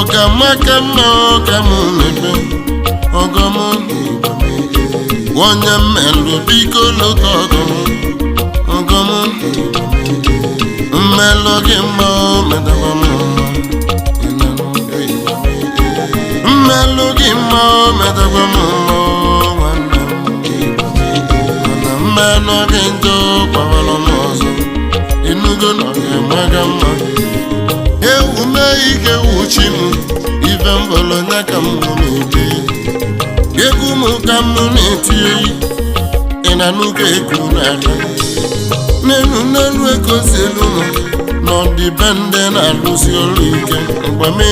Ọgamakama ọgamụmebe ọgọmụ onye mmelụ biko lụta ọgọmụ mmelụ gị mma medaba mma mmelụ gị mma medaba mma nwanne m mana mmelụ gị njọ kpawara m ọzọ enugo na ga-emaga mma ewu mee ike wuchi m ife mbọlọ nya ka m na-ebe egwu m ka m na-eti oyi ị na-anụgo egwu n'ala n'elu ekozi elu nọ n'ọdịbendị na-alụsi ọrụ ike mgbame